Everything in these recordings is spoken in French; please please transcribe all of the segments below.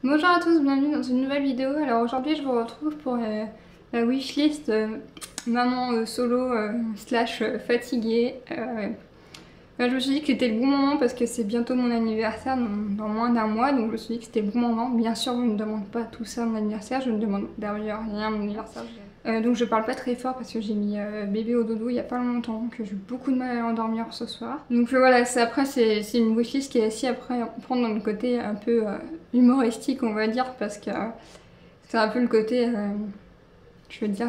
Bonjour à tous, bienvenue dans une nouvelle vidéo. Alors aujourd'hui je vous retrouve pour la wishlist maman solo slash fatiguée. Je me suis dit que c'était le bon moment parce que c'est bientôt mon anniversaire dans moins d'un mois, donc je me suis dit que c'était le bon moment. Bien sûr je ne demande pas tout ça à mon anniversaire, je ne demande d'ailleurs rien à mon anniversaire. Donc je parle pas très fort parce que j'ai mis bébé au dodo il y a pas longtemps, que j'ai eu beaucoup de mal à l'endormir ce soir. Donc voilà, après c'est une wishlist qui est aussi après prendre dans le côté un peu humoristique on va dire, parce que c'est un peu le côté, je veux dire,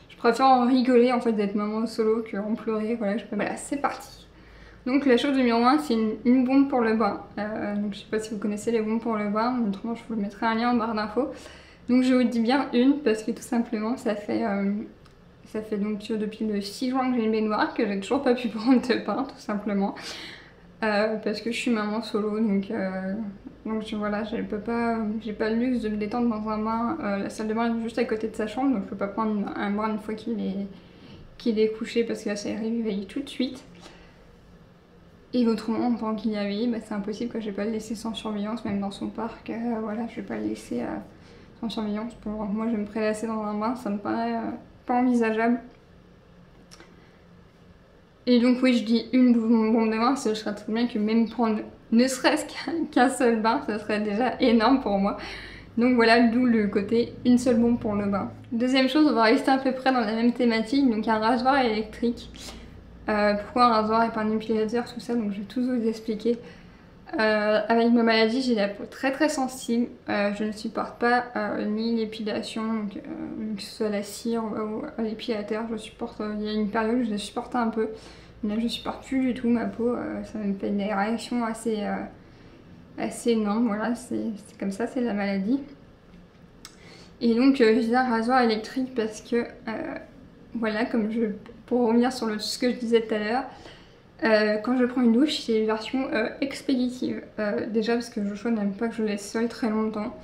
je préfère en rigoler en fait d'être maman solo qu'en pleurer, voilà c'est parti. Donc la chose numéro 1 c'est une bombe pour le bain, donc je sais pas si vous connaissez les bombes pour le bain, autrement je vous mettrai un lien en barre d'infos. Donc je vous dis bien une parce que tout simplement ça fait donc depuis le 6 juin que j'ai une baignoire, que j'ai toujours pas pu prendre de bain tout simplement. Parce que je suis maman solo, donc voilà, j'ai pas le luxe de me détendre dans un bain. La salle de bain est juste à côté de sa chambre, donc je peux pas prendre un bain une fois qu'il est couché parce que là ça réveille tout de suite. Et autrement, en tant qu'il y avait, bah, c'est impossible que je vais pas le laisser sans surveillance, même dans son parc. Voilà, je vais pas le laisser sans surveillance. Moi, je vais me prélasser dans un bain, ça me paraît pas envisageable. Et donc oui, je dis une bombe de bain, ce serait très bien que même prendre ne serait-ce qu'un seul bain, ça serait déjà énorme pour moi. Donc voilà, d'où le côté une seule bombe pour le bain. Deuxième chose, on va rester à peu près dans la même thématique, donc un rasoir électrique. Pourquoi un rasoir et pas un épilateur, tout ça, donc je vais tout vous expliquer. Avec ma maladie, j'ai la peau très très sensible. Je ne supporte pas ni l'épilation, que ce soit la cire ou l'épilateur. Il y a une période où je la supportais un peu. Là, je supporte plus du tout ma peau. Ça me fait des réactions assez énormes. Voilà, c'est comme ça, c'est la maladie. Et donc, je dis un rasoir électrique parce que, voilà, pour revenir sur ce que je disais tout à l'heure. Quand je prends une douche, c'est une version expéditive. Déjà parce que Joshua n'aime pas que je le laisse seul très longtemps.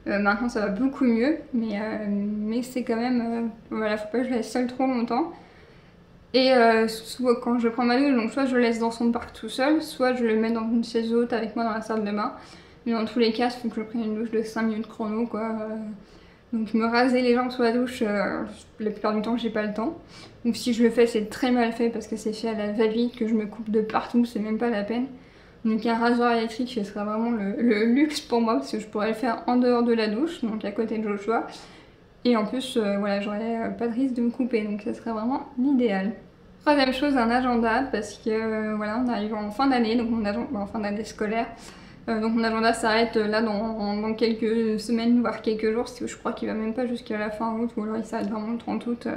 Maintenant ça va beaucoup mieux, mais c'est quand même... voilà, faut pas que je le laisse seul trop longtemps. Et soit quand je prends ma douche, donc soit je le laisse dans son parc tout seul, soit je le mets dans une chaise haute avec moi dans la salle de bain. Mais dans tous les cas, il faut que je prenne une douche de 5 minutes chrono, quoi. Donc me raser les jambes sous la douche, la plupart du temps j'ai pas le temps. Donc si je le fais c'est très mal fait parce que c'est fait à la va-vite, que je me coupe de partout, c'est même pas la peine. Donc un rasoir électrique ce serait vraiment le luxe pour moi parce que je pourrais le faire en dehors de la douche, donc à côté de Joshua. Et en plus voilà, j'aurais pas de risque de me couper, donc ça serait vraiment l'idéal. Troisième chose, un agenda, parce que voilà, on arrive en fin d'année, donc en fin d'année scolaire. Donc mon agenda s'arrête là dans quelques semaines, voire quelques jours, parce que je crois qu'il va même pas jusqu'à la fin août, ou alors il s'arrête vraiment le 30 août,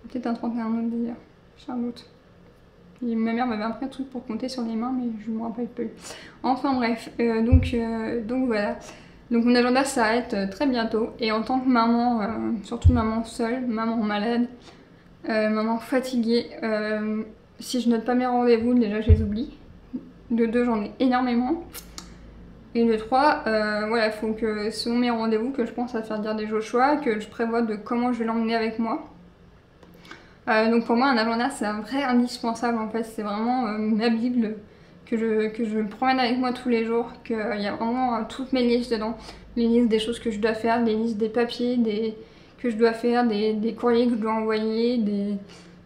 peut-être un 31 août d'ailleurs, fin août. Et ma mère m'avait appris un truc pour compter sur les mains, mais je me rappelle plus. Enfin bref, donc voilà. Donc mon agenda s'arrête très bientôt, et en tant que maman, surtout maman seule, maman malade, maman fatiguée, si je note pas mes rendez-vous, déjà je les oublie. De 2, j'en ai énormément. Et de 3, voilà, faut que selon mes rendez-vous, que je pense à faire garder Joshua, que je prévois de comment je vais l'emmener avec moi. Donc pour moi, un agenda, c'est un vrai indispensable en fait. C'est vraiment ma Bible que je promène avec moi tous les jours, qu'il y a vraiment toutes mes listes dedans. Les listes des choses que je dois faire, les listes des papiers que je dois faire, des courriers que je dois envoyer,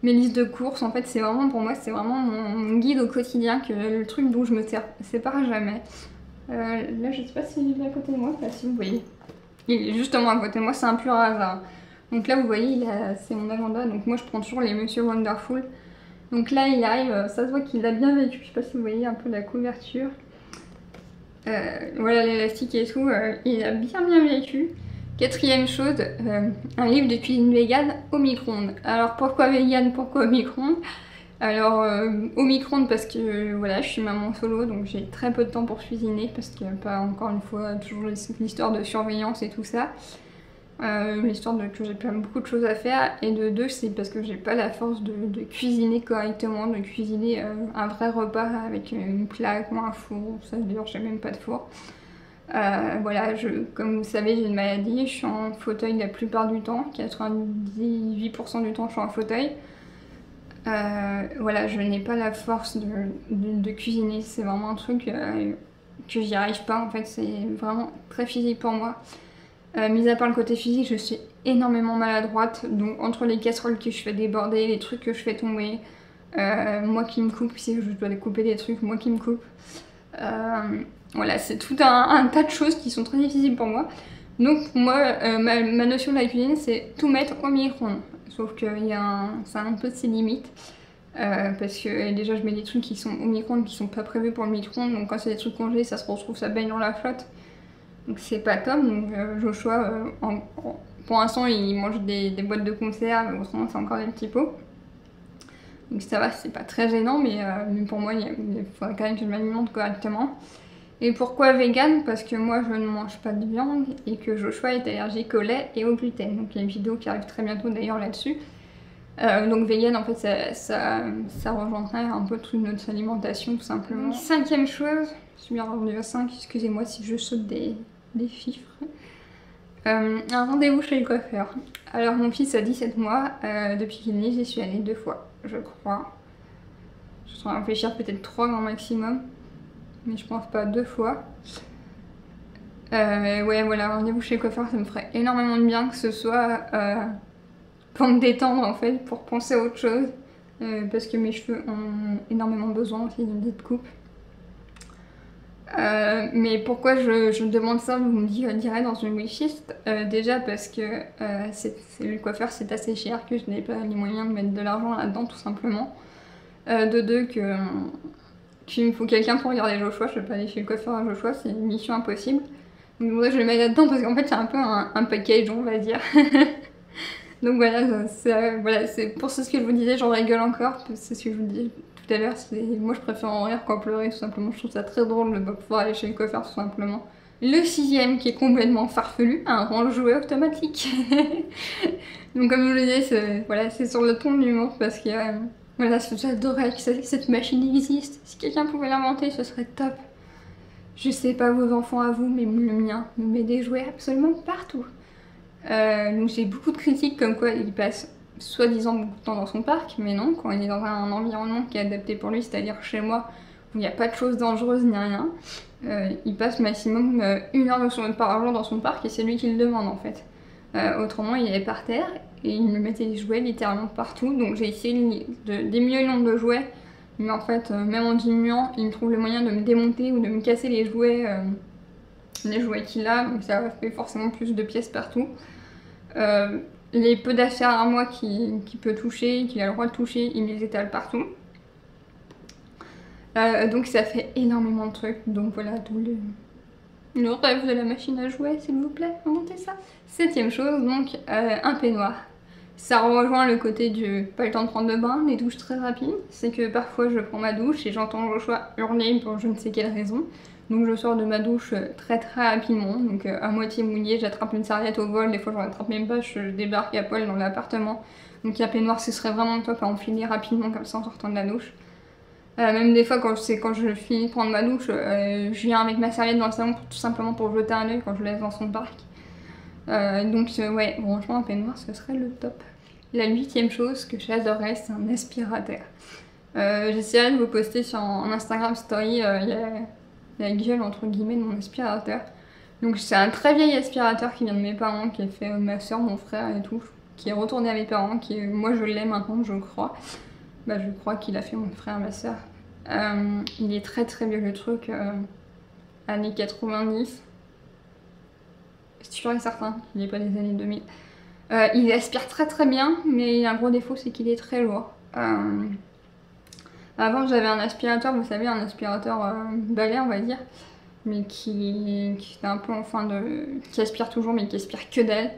mes listes de courses. En fait, c'est vraiment pour moi, c'est vraiment mon guide au quotidien, le truc dont je me sépare jamais. Là, je sais pas s'il est à côté de moi, enfin, si vous voyez. Il est justement à côté de moi, c'est un pur hasard. Donc là, vous voyez, c'est mon agenda. Donc moi, je prends toujours les Monsieur Wonderful. Donc là, il arrive, ça se voit qu'il a bien vécu. Je sais pas si vous voyez un peu la couverture. Voilà l'élastique et tout, il a bien vécu. Quatrième chose, un livre de cuisine végane au micro-ondes. Alors pourquoi vegan, pourquoi au micro-ondes? Alors au micro-ondes parce que voilà, je suis maman solo, donc j'ai très peu de temps pour cuisiner parce qu'il n'y a pas, encore une fois, toujours l'histoire de surveillance et tout ça. L'histoire que j'ai beaucoup de choses à faire. Et de 2, c'est parce que j'ai pas la force de cuisiner correctement, de cuisiner un vrai repas avec une plaque ou un four. Ça d'ailleurs, j'ai même pas de four. Voilà, comme vous savez, j'ai une maladie, je suis en fauteuil la plupart du temps, 98% du temps je suis en fauteuil. Voilà, je n'ai pas la force de cuisiner, c'est vraiment un truc que j'y arrive pas en fait, c'est vraiment très physique pour moi. Mis à part le côté physique, je suis énormément maladroite, donc entre les casseroles que je fais déborder, les trucs que je fais tomber, moi qui me coupe, si je dois couper des trucs, moi qui me coupe. Voilà, c'est tout un tas de choses qui sont très difficiles pour moi. Donc moi, ma notion de la cuisine, c'est tout mettre au micro-ondes. Sauf que ça a un peu ses limites. Parce que déjà je mets des trucs qui sont au micro-ondes qui sont pas prévus pour le micro-ondes, donc quand c'est des trucs congelés ça se retrouve, ça baigne dans la flotte, donc c'est pas top. Donc Joshua pour l'instant il mange des boîtes de conserve, mais autrement c'est encore des petits pots, donc ça va, c'est pas très gênant, mais pour moi il faudrait quand même que je m'alimente correctement. Et pourquoi vegan? Parce que moi je ne mange pas de viande et que Joshua est allergique au lait et au gluten, donc il y a une vidéo qui arrive très bientôt d'ailleurs là-dessus. Donc vegan en fait ça rejoindrait un peu toute notre alimentation tout simplement. Cinquième chose, je suis bien revenue à 5, excusez-moi si je saute des chiffres. Un rendez-vous chez le coiffeur. Alors mon fils a 17 mois, depuis qu'il est né j'y suis allée 2 fois, je crois. Je suis en train de réfléchir, peut-être 3 grand maximum, mais je pense pas 2 fois. Ouais voilà, un rendez-vous chez le coiffeur ça me ferait énormément de bien, que ce soit pour me détendre en fait, pour penser à autre chose, parce que mes cheveux ont énormément besoin aussi d'une petite coupe. Mais pourquoi je demande ça, vous me direz dans une wishlist. Déjà parce que le coiffeur c'est assez cher, que je n'ai pas les moyens de mettre de l'argent là-dedans tout simplement. De deux qu'il me faut quelqu'un pour regarder Joshua, je peux pas aller chez le coiffeur à Joshua, c'est une mission impossible. Donc je le mets là-dedans parce qu'en fait c'est un peu un package on va dire. Donc voilà, c'est pour ce que je vous disais, j'en rigole encore, c'est ce que je vous disais tout à l'heure, moi je préfère en rire qu'en pleurer tout simplement, je trouve ça très drôle de pouvoir aller chez le coiffeur tout simplement. Le sixième qui est complètement farfelu, un range-jouet automatique. Donc comme je vous le disais, c'est sur le ton de l'humour parce que voilà, j'adorais que cette machine existe, si quelqu'un pouvait l'inventer ce serait top. Je sais pas vos enfants à vous, mais le mien me met des jouets absolument partout. Donc j'ai beaucoup de critiques comme quoi il passe soi-disant beaucoup de temps dans son parc, mais non, quand il est dans un environnement qui est adapté pour lui, c'est-à-dire chez moi, où il n'y a pas de choses dangereuses ni rien, il passe maximum 1 heure par jour dans son parc et c'est lui qui le demande en fait. Autrement il est par terre et il me mettait des jouets littéralement partout, donc j'ai essayé de diminuer le nombre de jouets, mais en fait même en diminuant, il me trouve le moyen de me démonter ou de me casser les jouets qu'il a, donc ça fait forcément plus de pièces partout. Les peu d'affaires à moi qu'il peut toucher, qu'il a le droit de toucher, il me les étale partout. Donc ça fait énormément de trucs, donc voilà, tout le rêve de la machine à jouer, s'il vous plaît, montez ça. Septième chose, donc un peignoir. Ça rejoint le côté du pas le temps de prendre de bain, des douches très rapides. C'est que parfois je prends ma douche et j'entends Joshua hurler pour je ne sais quelle raison. Donc je sors de ma douche très rapidement, donc à moitié mouillée, j'attrape une serviette au vol, des fois je rattrape même pas, je débarque à poil dans l'appartement. Donc un peignoir ce serait vraiment top à enfiler rapidement comme ça en sortant de la douche. Même des fois quand je finis de prendre ma douche, je viens avec ma serviette dans le salon tout simplement pour jeter un œil quand je laisse dans son parc. Ouais, franchement un peignoir ce serait le top. La 8e chose que j'adorerais c'est un aspirateur. J'essaierai de vous poster en Instagram story la gueule entre guillemets de mon aspirateur. Donc c'est un très vieil aspirateur qui vient de mes parents, qui est fait ma soeur, mon frère et tout, qui est retourné à mes parents, moi je l'ai maintenant je crois. Bah je crois qu'il a fait mon frère, ma soeur. Il est très vieux le truc, années 90. C'est sûr et certain qu'il n'est pas des années 2000. Il aspire très bien, mais il a un gros défaut, c'est qu'il est très lourd. Avant j'avais un aspirateur, vous savez, un aspirateur balai on va dire, mais qui était un peu qui aspire toujours mais qui aspire que dalle.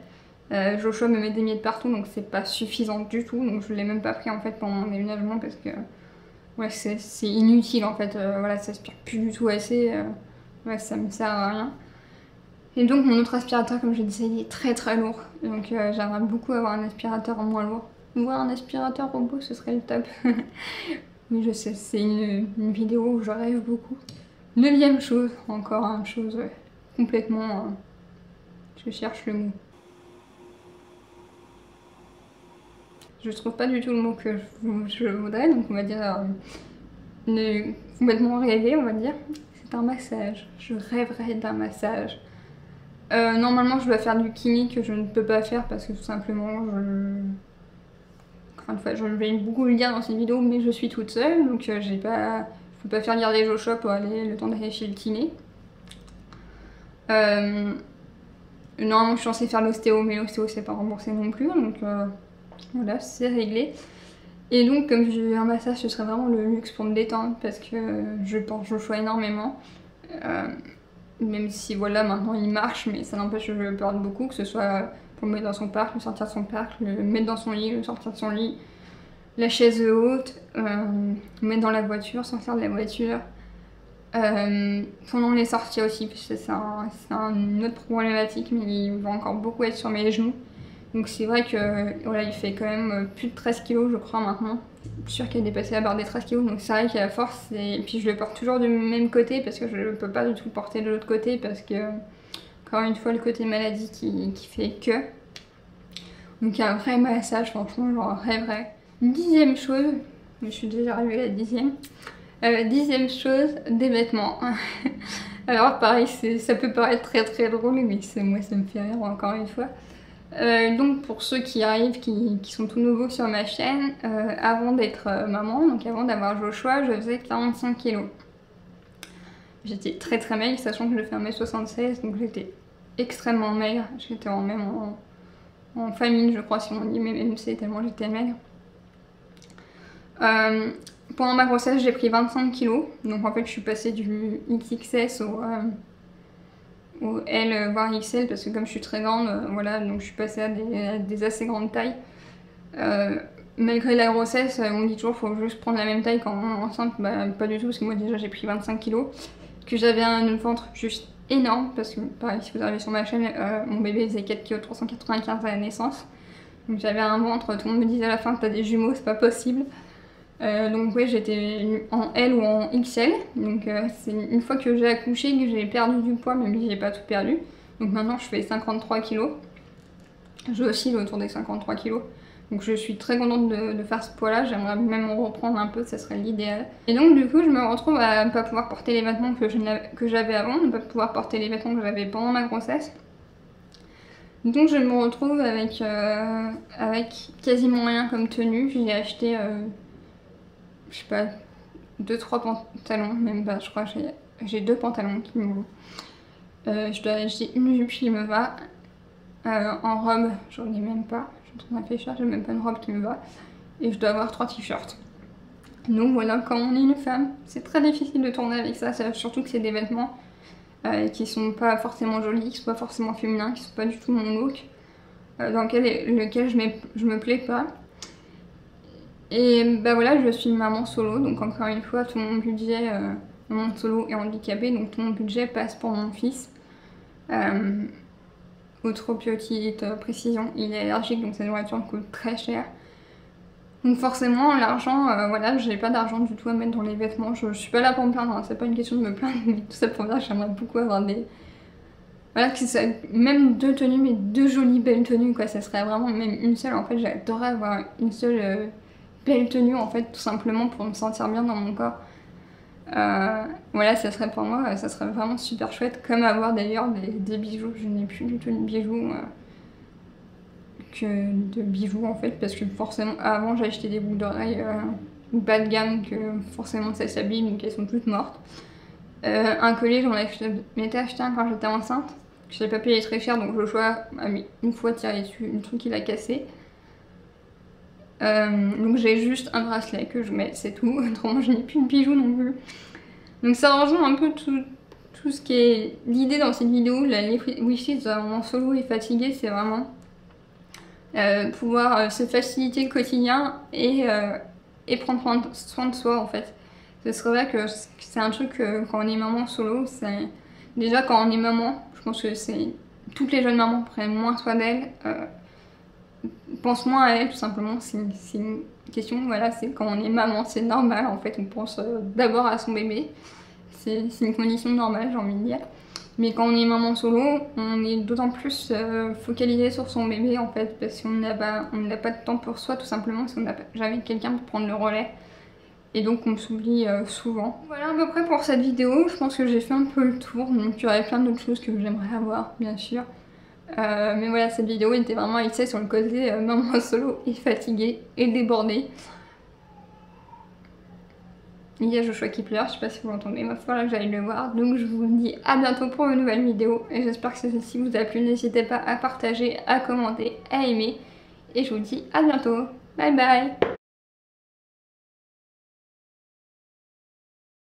Joshua me met des miettes partout donc c'est pas suffisant du tout, donc je l'ai même pas pris en fait pendant mon déménagement parce que ouais, c'est inutile en fait, voilà, ça aspire plus du tout assez, ouais, ça me sert à rien. Et donc mon autre aspirateur comme je disais il est très lourd, donc j'aimerais beaucoup avoir un aspirateur moins lourd. Voir un aspirateur robot ce serait le top. Oui, je sais, c'est une vidéo où je rêve beaucoup. 9e chose, encore une chose complètement... je cherche le mot. Je trouve pas du tout le mot que je voudrais, donc on va dire complètement rêvé, on va dire. c'est un massage. Je rêverais d'un massage. Normalement, je dois faire du kiné que je ne peux pas faire parce que tout simplement, encore une fois, je vais beaucoup le dire dans cette vidéo, mais je suis toute seule, donc je peux pas faire lire des Joshua pour aller le temps d'aller chez le kiné. Normalement, je suis censée faire l'ostéo, mais l'ostéo c'est pas remboursé non plus, donc voilà, c'est réglé. Et donc, comme j'ai eu un massage, ce serait vraiment le luxe pour me détendre parce que je porte Joshua énormément. Même si voilà, maintenant il marche, mais ça n'empêche que je le porte beaucoup, que ce soit pour le mettre dans son parc, le sortir de son parc, le mettre dans son lit, le sortir de son lit, la chaise haute, le mettre dans la voiture, sortir de la voiture. Pendant les sorties aussi, parce que c'est une autre problématique, mais il va encore beaucoup être sur mes genoux. Donc c'est vrai que voilà, il fait quand même plus de 13 kg je crois maintenant. Je suis sûre qu'il a dépassé la barre des 13 kg, donc c'est vrai qu'il y a la force. Et puis je le porte toujours du même côté parce que je ne peux pas du tout le porter de l'autre côté parce que, encore une fois, le côté maladie qui fait que. Donc un vrai massage, franchement, j'en rêverais. 10e chose, je suis déjà arrivée à la 10e. 10e chose, des vêtements. Alors pareil, ça peut paraître très très drôle, mais moi ça me fait rire encore une fois. Donc pour ceux qui arrivent, qui sont tout nouveaux sur ma chaîne, avant d'être maman, donc avant d'avoir Joshua, je faisais 45 kg. J'étais très très maigre, sachant que je fais 1m76, donc j'étais extrêmement maigre. J'étais même en famine, je crois, si on dit, mais même c'est tellement j'étais maigre. Pendant ma grossesse, j'ai pris 25 kg, donc en fait je suis passée du XXS au L voire XL parce que comme je suis très grande, voilà, donc je suis passée à des assez grandes tailles. Malgré la grossesse, on me dit toujours qu'il faut juste prendre la même taille quand on est enceinte, bah pas du tout parce que moi déjà j'ai pris 25 kg, que j'avais un ventre juste énorme parce que pareil si vous arrivez sur ma chaîne, mon bébé faisait 4 kg 395 à la naissance, donc j'avais un ventre, tout le monde me disait à la fin t'as des jumeaux, c'est pas possible. Donc ouais, j'étais en L ou en XL, donc c'est une fois que j'ai accouché que j'ai perdu du poids, même si j'ai pas tout perdu. Donc maintenant je fais 53 kg, je oscille autour des 53 kg, donc je suis très contente de faire ce poids là, j'aimerais même en reprendre un peu, ça serait l'idéal. Et donc du coup je me retrouve à ne pas pouvoir porter les vêtements que j'avais avant, ne pas pouvoir porter les vêtements que j'avais pendant ma grossesse. Donc je me retrouve avec quasiment rien comme tenue, j'ai acheté je sais pas, 2-3 pantalons, même pas, je crois que j'ai 2 pantalons qui me vont. Je dois acheter une jupe qui me va. En robe, j'en ai même pas. Je suis en train de réfléchir, j'ai même pas une robe qui me va. Et je dois avoir 3 t-shirts. Donc voilà, quand on est une femme, c'est très difficile de tourner avec ça, surtout que c'est des vêtements qui sont pas forcément jolis, qui sont pas forcément féminins, qui sont pas du tout mon look, dans lequel je me plais pas. Et bah voilà, je suis maman solo, donc encore une fois, tout mon budget, maman solo et handicapée, donc tout mon budget passe pour mon fils. Autre petite précision, il est allergique, donc sa nourriture me coûte très cher. Donc forcément, l'argent, voilà, j'ai pas d'argent du tout à mettre dans les vêtements. Je suis pas là pour me plaindre, hein, c'est pas une question de me plaindre, mais tout ça pour dire que j'aimerais beaucoup avoir des... Voilà, que ça, même 2 tenues, mais 2 jolies belles tenues, quoi, ça serait vraiment même une seule. En fait, j'adorerais avoir une seule... belle tenue en fait, tout simplement pour me sentir bien dans mon corps. Voilà, ça serait pour moi, ça serait vraiment super chouette, comme avoir d'ailleurs des bijoux. Je n'ai plus du tout de bijoux que de bijoux en fait, parce que forcément avant j'ai acheté des boucles d'oreilles bas de gamme que forcément ça s'abîme, donc elles sont toutes mortes. Un collier, m'étais acheté un quand j'étais enceinte, je n'avais pas payé très cher, donc le choix a mis une fois tiré dessus, le truc il a cassé. Donc j'ai juste un bracelet que je mets, c'est tout, autrement je n'ai plus de bijoux non plus. Donc ça rejoint un peu tout ce qui est l'idée dans cette vidéo, les wishes d'un moment solo et fatigué, c'est vraiment pouvoir se faciliter le quotidien et prendre soin de soi en fait. Ce serait vrai que c'est un truc quand on est maman solo, c'est déjà quand on est maman, je pense que c'est toutes les jeunes mamans prennent moins soin d'elles. Pense moins à elle tout simplement, c'est une question, voilà, c'est quand on est maman, c'est normal en fait, on pense d'abord à son bébé, c'est une condition normale j'ai envie de dire, mais quand on est maman solo, on est d'autant plus focalisé sur son bébé en fait, parce qu'on n'a pas de temps pour soi tout simplement, parce qu'on n'a jamais quelqu'un pour prendre le relais, et donc on s'oublie souvent. Voilà à peu près pour cette vidéo, je pense que j'ai fait un peu le tour, donc il y aurait plein d'autres choses que j'aimerais avoir bien sûr. Mais voilà, cette vidéo était vraiment axée sur le côté maman solo et fatiguée et débordée. Il y a Joshua qui pleure, je sais pas si vous l'entendez, il va falloir que j'aille le voir. Donc je vous dis à bientôt pour une nouvelle vidéo et j'espère que celle-ci vous a plu. N'hésitez pas à partager, à commenter, à aimer. Et je vous dis à bientôt. Bye bye.